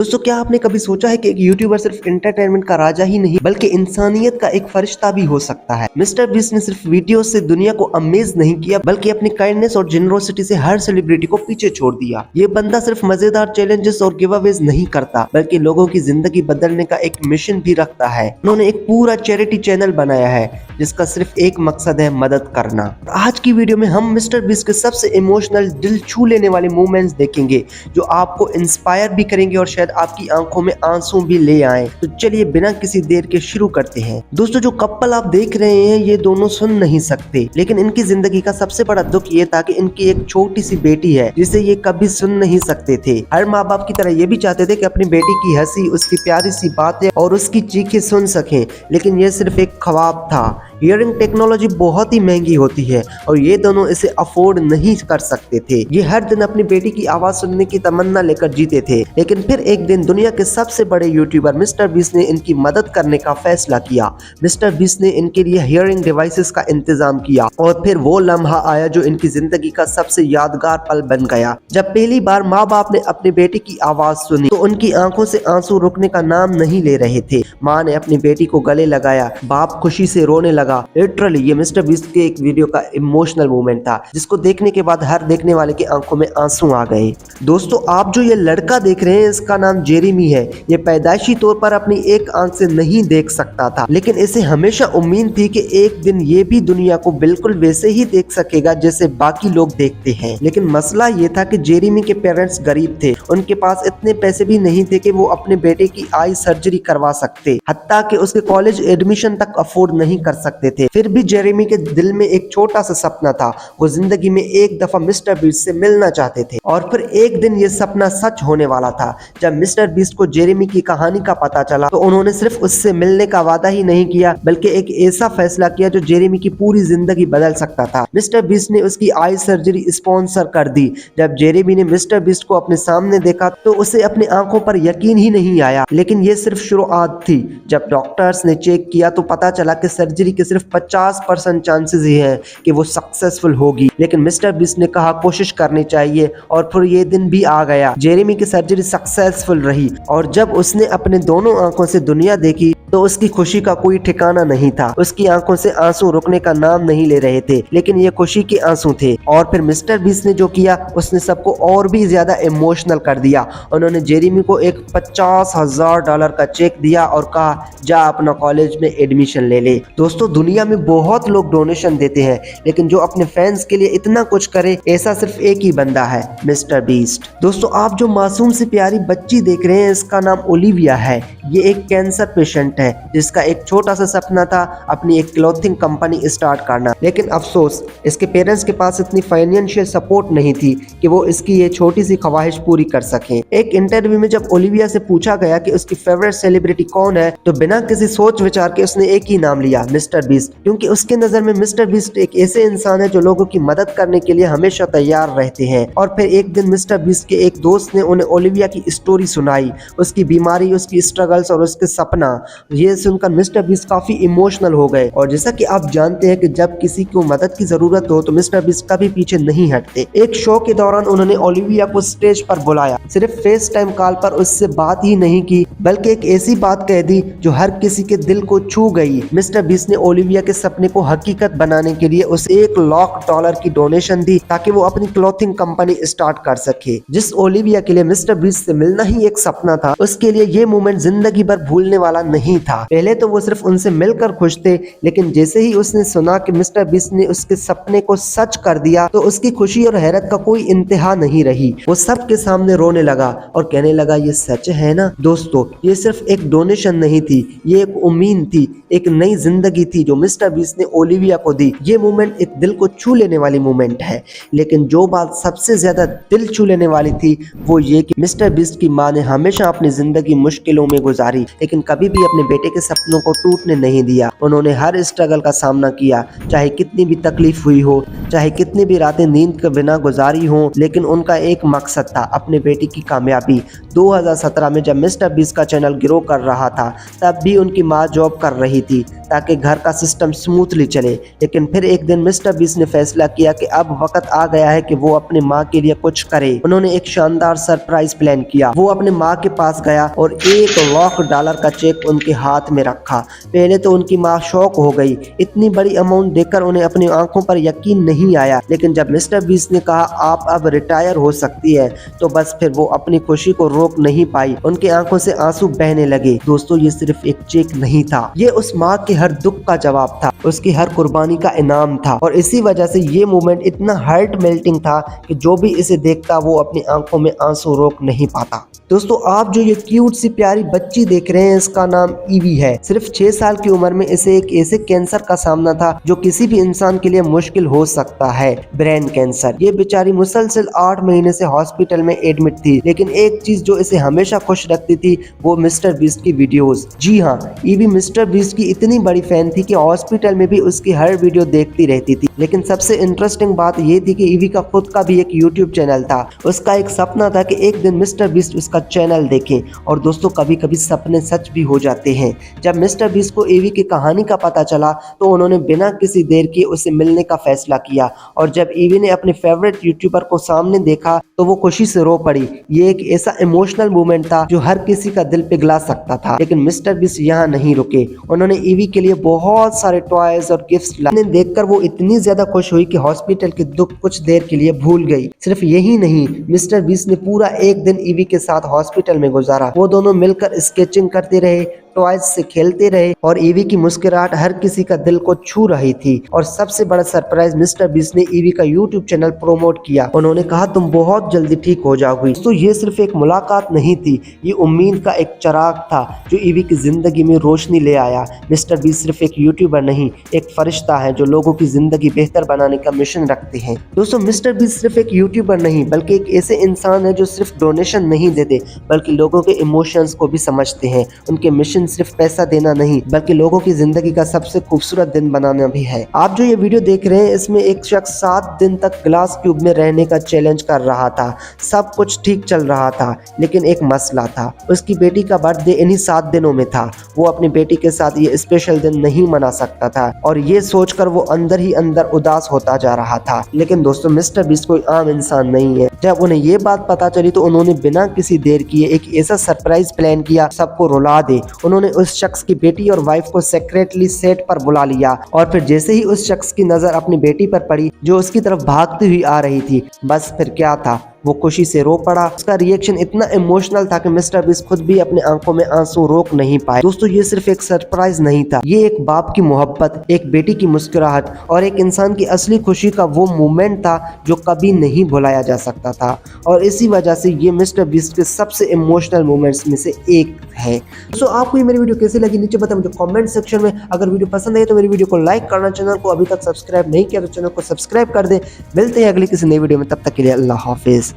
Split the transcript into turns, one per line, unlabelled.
दोस्तों, क्या आपने कभी सोचा है कि एक यूट्यूबर सिर्फ एंटरटेनमेंट का राजा ही नहीं बल्कि इंसानियत का एक फरिश्ता भी हो सकता है। मिस्टर बीस्ट ने सिर्फ वीडियो से दुनिया को अमेज नहीं किया बल्कि अपनी काइंडनेस और जेनरोसिटी से हर सेलिब्रिटी को पीछे छोड़ दिया। ये बंदा सिर्फ मजेदार चैलेंजेस और गिव अवेज नहीं करता बल्कि लोगों की जिंदगी बदलने का एक मिशन भी रखता है। उन्होंने एक पूरा चैरिटी चैनल बनाया है जिसका सिर्फ एक मकसद है, मदद करना। आज की वीडियो में हम मिस्टर बीस्ट के सबसे इमोशनल, दिल छू लेने वाले मोमेंट्स देखेंगे जो आपको इंस्पायर भी करेंगे और शायद आपकी आंखों में आंसू भी ले आए। तो चलिए बिना किसी देर के शुरू करते हैं। दोस्तों, जो कपल आप देख रहे हैं ये दोनों सुन नहीं सकते, लेकिन इनकी जिंदगी का सबसे बड़ा दुख ये था कि इनकी एक छोटी सी बेटी है जिसे ये कभी सुन नहीं सकते थे। हर माँ बाप की तरह ये भी चाहते थे कि अपनी बेटी की हंसी, उसकी प्यारी सी बातें और उसकी चीखें सुन सकें, लेकिन ये सिर्फ एक ख्वाब था। हियरिंग टेक्नोलॉजी बहुत ही महंगी होती है और ये दोनों इसे अफोर्ड नहीं कर सकते थे। ये हर दिन अपनी बेटी की आवाज सुनने की तमन्ना लेकर जीते थे, लेकिन फिर एक दिन दुनिया के सबसे बड़े यूट्यूबर मिस्टर बीस्ट ने इनकी मदद करने का फैसला किया। मिस्टर बीस्ट ने इनके लिए हियरिंग डिवाइसेस का इंतजाम किया और फिर वो लम्हा आया जो इनकी जिंदगी का सबसे यादगार पल बन गया। जब पहली बार माँ बाप ने अपनी बेटी की आवाज सुनी तो उनकी आंखों से आंसू रुकने का नाम नहीं ले रहे थे। माँ ने अपनी बेटी को गले लगाया, बाप खुशी से रोने लगा। लिटरली ये मिस्टर बीस्ट के एक वीडियो का इमोशनल मोमेंट था जिसको देखने के बाद हर देखने वाले की आंखों में आंसू आ गए। दोस्तों, आप जो ये लड़का देख रहे हैं इसका नाम जेरेमी है। ये पैदाइशी तौर पर अपनी एक आंख से नहीं देख सकता था, लेकिन इसे हमेशा उम्मीद थी कि एक दिन ये भी दुनिया को बिल्कुल वैसे ही देख सकेगा जैसे बाकी लोग देखते हैं। लेकिन मसला ये था कि जेरेमी के पेरेंट्स गरीब थे, उनके पास इतने पैसे भी नहीं थे कि वो अपने बेटे की आई सर्जरी करवा सकते, हत्ता कि उसके कॉलेज एडमिशन तक अफोर्ड नहीं कर सकते थे। फिर भी जेरेमी के दिल में एक छोटा सा सपना था। वो जिंदगी में एक दफा मिस्टर बीस्ट से मिलना चाहते थे और फिर एक दिन ये सपना सच होने वाला था। जब मिस्टर बीस्ट को जेरेमी की कहानी का पता चला तो उन्होंने सिर्फ उससे मिलने का वादा ही नहीं किया बल्कि एक ऐसा फैसला किया जो जेरेमी की पूरी जिंदगी बदल सकता था। मिस्टर बीस्ट ने उसकी आई सर्जरी स्पॉन्सर कर दी। जब जेरेमी ने मिस्टर बीस्ट को अपने सामने देखा तो उसे अपनी आंखों पर यकीन ही नहीं आया, लेकिन ये सिर्फ शुरुआत थी। जब डॉक्टर्स ने चेक किया तो पता चला कि सर्जरी के सिर्फ 50% चांसेस ही हैं कि वो सक्सेसफुल होगी, लेकिन मिस्टर बीस्ट ने कहा कोशिश करनी चाहिए और फिर ये दिन भी आ गया। जेरेमी की सर्जरी सक्सेसफुल रही और जब उसने अपने दोनों आंखों से दुनिया देखी तो उसकी खुशी का कोई ठिकाना नहीं था। उसकी आंखों से आंसू रुकने का नाम नहीं ले रहे थे, लेकिन ये खुशी के आंसू थे। और फिर मिस्टर बीस्ट ने जो किया उसने सबको और भी ज्यादा इमोशनल कर दिया। उन्होंने जेरेमी को एक $50,000 का चेक दिया और कहा जा अपना कॉलेज में एडमिशन ले ले। दोस्तों, दुनिया में बहुत लोग डोनेशन देते हैं, लेकिन जो अपने फैंस के लिए इतना कुछ करे ऐसा सिर्फ एक ही बंदा है, मिस्टर बीस्ट। दोस्तों, आप जो मासूम सी प्यारी बच्ची देख रहे हैं इसका नाम ओलिविया है। ये एक कैंसर पेशेंट है जिसका एक छोटा सा सपना था अपनी एक क्लॉथिंग कंपनी स्टार्ट करना, लेकिन अफसोस इसके पेरेंट्स के पास इतनी फाइनेंशियल सपोर्ट नहीं थी कि वो इसकी ये छोटी सी ख्वाहिश पूरी कर सकें। एक इंटरव्यू में जब ओलिविया से पूछा गया कि उसकी फेवरेट सेलिब्रिटी कौन है तो बिना किसी सोच विचार के उसने एक ही नाम लिया, मिस्टर बीस्ट, क्योंकि उसके नजर में मिस्टर बीस्ट एक ऐसे इंसान है जो लोगों की मदद करने के लिए हमेशा तैयार रहते हैं। और फिर एक दिन मिस्टर बीस्ट के एक दोस्त ने उन्हें ओलिविया की स्टोरी सुनाई, उसकी बीमारी, उसकी स्ट्रगल्स और उसके सपना। ये सुनकर मिस्टर बीस्ट काफी इमोशनल हो गए और जैसा कि आप जानते हैं कि जब किसी को मदद की जरूरत हो तो मिस्टर बीस्ट कभी पीछे नहीं हटते। एक शो के दौरान उन्होंने ओलिविया को स्टेज पर बुलाया, सिर्फ फेस टाइम कॉल पर उससे बात ही नहीं की बल्कि एक ऐसी बात कह दी जो हर किसी के दिल को छू गई। मिस्टर बीस्ट ने ओलिविया के सपने को हकीकत बनाने के लिए उसे $1,00,000 की डोनेशन दी ताकि वो अपनी क्लॉथिंग कंपनी स्टार्ट कर सके। जिस ओलिविया के लिए मिस्टर बीस्ट से मिलना ही एक सपना था, उसके लिए ये मोमेंट जिंदगी भर भूलने वाला नहीं था। पहले तो वो सिर्फ उनसे मिलकर खुश थे, लेकिन जैसे ही उसने सुना कि मिस्टर बीस्ट ने उसके सपने को सच कर दिया तो उसकी खुशी और हैरत का कोई इंतहा नहीं रही। वो सबके सामने रोने लगा और कहने लगा ये सच है ना। दोस्तों, ये सिर्फ एक डोनेशन नहीं थी, ये एक उम्मीद थी, एक नई जिंदगी थी जो मिस्टर बीस्ट ने ओलिविया को दी। ये मोमेंट एक दिल को छू लेने वाली मोमेंट है, लेकिन जो बात सबसे ज्यादा दिल छू लेने वाली थी वो ये कि मिस्टर बीस्ट की माँ ने हमेशा अपनी जिंदगी मुश्किलों में गुजारी, लेकिन कभी भी अपने बेटे के सपनों को टूटने नहीं दिया। उन्होंने हर स्ट्रगल का सामना किया, चाहे कितनी भी तकलीफ हुई हो, चाहे कितनी भी रातें नींद के बिना गुजारी हो, लेकिन उनका एक मकसद था, अपने बेटी की कामयाबी। 2017 में जब मिस्टर बीस्ट का चैनल ग्रो कर रहा था, तब भी उनकी माँ जॉब कर रही थी ताकि घर का सिस्टम स्मूथली चले। लेकिन फिर एक दिन मिस्टर बीस्ट ने फैसला किया कि अब वक्त आ गया है कि वो अपनी माँ के लिए कुछ करे। उन्होंने एक शानदार सरप्राइज प्लान किया। वो अपने माँ के पास गया और $1 लाख का चेक उनके हाथ में रखा। पहले तो उनकी माँ शॉक हो गई। इतनी बड़ी अमाउंट देखकर उन्हें अपनी आंखों पर यकीन नहीं आया। लेकिन जब मिस्टर बीस्ट ने कहा आप अब रिटायर हो सकती है, तो बस फिर वो अपनी खुशी को रोक नहीं पाई। उनकी आंखों से आंसू बहने लगे। दोस्तों, ये सिर्फ एक चेक नहीं था, ये उस माँ के हर दुख का जवाब था, उसकी हर कुर्बानी का इनाम था। और इसी वजह से ये मोमेंट इतना हार्ट मेल्टिंग था कि जो भी इसे देखता वो अपनी आंखों में आंसू रोक नहीं पाता। दोस्तों, आप जो ये क्यूट सी प्यारी बच्ची देख रहे हैं, इसका नाम ईवी है। सिर्फ 6 साल की उम्र में इसे एक ऐसे कैंसर का सामना था जो किसी भी इंसान के लिए मुश्किल हो सकता है, ब्रेन कैंसर। ये बेचारी मुसलसल 8 महीने से हॉस्पिटल में एडमिट थी, लेकिन एक चीज जो इसे हमेशा खुश रखती थी वो मिस्टर बीस्ट की वीडियोस। जी हाँ, ईवी मिस्टर बीस्ट की इतनी बड़ी फैन थी कि हॉस्पिटल में भी उसकी हर वीडियो देखती रहती थी। लेकिन सबसे इंटरेस्टिंग बात ये थी कि ईवी का खुद का भी एक यूट्यूब चैनल था। उसका एक सपना था कि एक दिन मिस्टर बीस्ट उसका चैनल देखें। और दोस्तों, कभी कभी सपने सच भी हो जाते हैं। जब मिस्टर बीस्ट को ईवी की कहानी का पता चला तो उन्होंने बिना किसी देर किए उसे मिलने का फैसला किया। और जब ईवी ने अपने फेवरेट यूट्यूबर को सामने देखा तो वो खुशी से रो पड़ी। ये एक ऐसा इमोशनल मोमेंट था जो हर किसी का दिल पिघला सकता था। लेकिन मिस्टर बीस्ट यहाँ नहीं रुके। उन्होंने ईवी के लिए बहुत सारे टॉयज और गिफ्ट्स लाए। देखकर वो इतनी ज्यादा खुश हुई कि हॉस्पिटल के दुख कुछ देर के लिए भूल गई। सिर्फ यही नहीं, मिस्टर बीस्ट ने पूरा एक दिन ईवी के साथ हॉस्पिटल में गुजारा। वो दोनों मिलकर स्केचिंग करते रहे, टॉयज से खेलते रहे और ईवी की मुस्कुराहट हर किसी का दिल को छू रही थी। और सबसे बड़ा सरप्राइज, मिस्टर बीस्ट ने ईवी का यूट्यूब चैनल प्रमोट किया। उन्होंने कहा तुम बहुत जल्दी ठीक हो जाओगी। तो ये सिर्फ एक मुलाकात नहीं थी, ये उम्मीद का एक चिराग था जो ईवी की जिंदगी में रोशनी ले आया। मिस्टर बीस्ट सिर्फ एक यूट्यूबर नहीं, एक फरिश्ता है जो लोगों की जिंदगी बेहतर बनाने का मिशन रखते हैं। दोस्तों, मिस्टर बीस्ट सिर्फ एक यूट्यूबर नहीं बल्कि एक ऐसे इंसान है जो सिर्फ डोनेशन नहीं देते बल्कि लोगों के इमोशंस को भी समझते हैं। उनके मिशन सिर्फ पैसा देना नहीं बल्कि लोगों की जिंदगी का सबसे खूबसूरत दिन बनाना भी है। आप जो ये वीडियो देख रहे हैं, इसमें एक शख्स 7 दिन तक ग्लास क्यूब में रहने का चैलेंज कर रहा था। सब कुछ ठीक चल रहा था, लेकिन एक मसला था। उसकी बेटी का बर्थडे इन्हीं 7 दिनों में था। वो अपनी बेटी के साथ ये स्पेशल दिन नहीं मना सकता था और ये सोचकर वो अंदर ही अंदर उदास होता जा रहा था। लेकिन दोस्तों, मिस्टर बीस्ट कोई आम इंसान नहीं है। जब उन्हें ये बात पता चली तो उन्होंने बिना किसी देर किए एक ऐसा सरप्राइज प्लान किया सबको रुला दे। उन्होंने उस शख्स की बेटी और वाइफ को सेक्रेटली सेट पर बुला लिया और फिर जैसे ही उस शख्स की नजर अपनी बेटी पर पड़ी जो उसकी तरफ भागती हुई आ रही थी, बस फिर क्या था, वो खुशी से रो पड़ा। उसका रिएक्शन इतना इमोशनल था कि मिस्टर बीस्ट खुद भी अपने आंखों में आंसू रोक नहीं पाए। दोस्तों, ये सिर्फ एक सरप्राइज नहीं था, ये एक बाप की मोहब्बत, एक बेटी की मुस्कुराहट और एक इंसान की असली खुशी का वो मोमेंट था जो कभी नहीं भुलाया जा सकता था। और इसी वजह से ये मिस्टर बीस्ट के सबसे इमोशनल मोमेंट्स में से एक है। दोस्तों, आपको ये मेरी वीडियो कैसी लगी नीचे बताएं मुझे कमेंट सेक्शन में। अगर वीडियो पसंद आई तो मेरी वीडियो को लाइक करना, चैनल को अभी तक सब्सक्राइब नहीं किया तो चैनल को सब्सक्राइब कर दे। मिलते हैं अगली किसी नई वीडियो में, तब तक के लिए अल्लाह हाफिज।